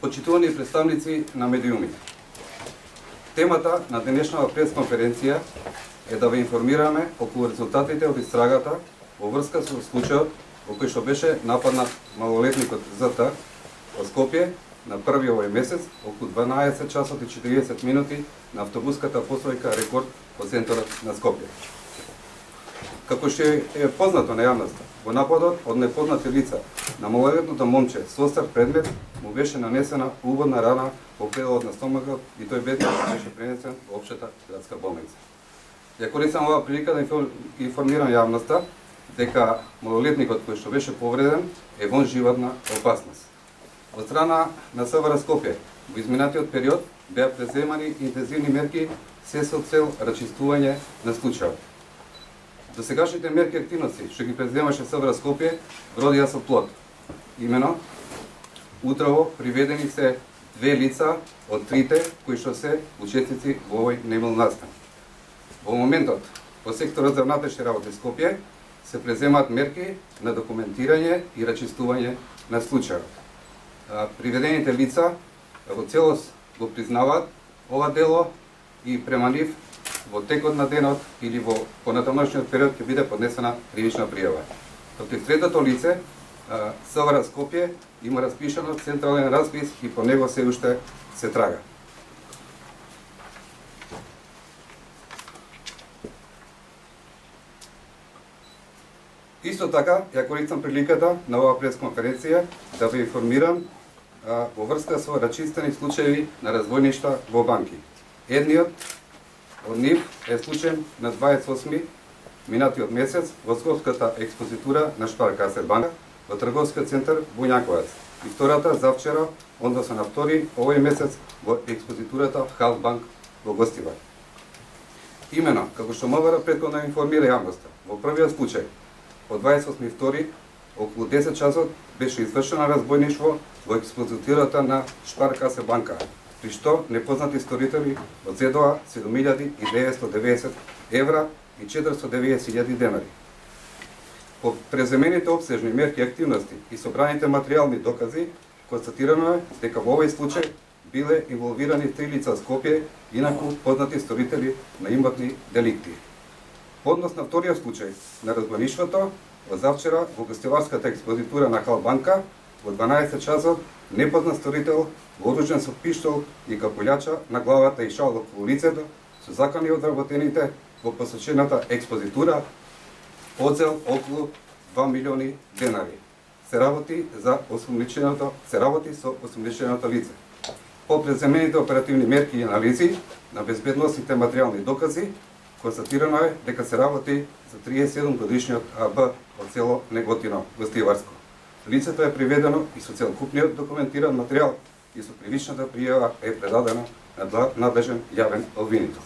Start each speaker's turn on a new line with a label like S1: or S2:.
S1: Почитувани представници на медиумите. Темата на денешната пресконференција е да ве информираме околу резултатите од истрагата во врска со случајот во кој што беше нападнат малолетникот ЗТ во Скопје на 1 овој месец околу 12 часот и 40 минути на автобуската постојка Рекорд во центарот на Скопје. Како што е познато на јавноста, во нападот од непознати лица на малолетното момче со остар предмет му беше нанесена убавна рана во пределот на стомакот и тој веднаш беше пренесен во општата градска болница. Ја користам оваа прилика да информирам јавноста дека малолетникот кој што беше повреден е во животна опасност. Од страна на СВР Скопје во изминатиот период беа преземани интензивни мерки се со цел рачистување на случајот. Досегашните мерки и активности што ги преземаше СВР Скопје родија со плод. Имено, утрово приведени се 2 лица од 3 кои што се учесници во овој немил настан. Во моментот, во секторот за внатрешни работи Скопје се преземаат мерки на документирање и рачистување на случајот. Приведените лица во целост го признаваат ова дело и према нив во текот на денот или во понатамошниот период ќе биде поднесена кривична пријава. Против третото лице, СВР Скопје има распишано централен распис и по него се уште се трага. Исто така, ја користам приликата на оваа пресконференција да ве информирам во врска со рачистени случаи на разбойништва во банки. Едниот од нив е случај на 28 минатиот месец во Скопската експозитура на Шпаркасер банка во трговскиот центар Буњаковац. И втората завчера, односно на 2 овој месец во експозитурата Халфбанк во Гостивар. Имено, како што МВР претходно информира јавноста, во првиот случај од 28.2 околу 10 часот беше извршено разбойништво во експозитурата на Шпаркасер банка, при што непознати сторители одзедоа 7.990 евра и 490.000 денари. По преземените обсежни мерки и активности и собраните материјални докази, констатирано е дека во овој случај биле инволвирани 3 лица Скопје, инаку познати сторители на имотни деликти. Однос на вториот случај на разбойништвото, во завчера во гостиварската експозитура на Халбанка, во 12 часот непознат сторител вооружен со пиштол и капулјача на главата и шал околу лицето со закони одработените во посочената експозитура одзел околу 2 милиони денари. Се работи со осумниченото лице. По преземените оперативни мерки и анализи на безбедносните материјални докази, констатирано е дека се работи за 37 годишниот АБ од село Неготино, Гостиварско. Лицето е приведено и со целокупниот документиран материјал и со кривичната пријава е предадена на надлежен јавен обвинител.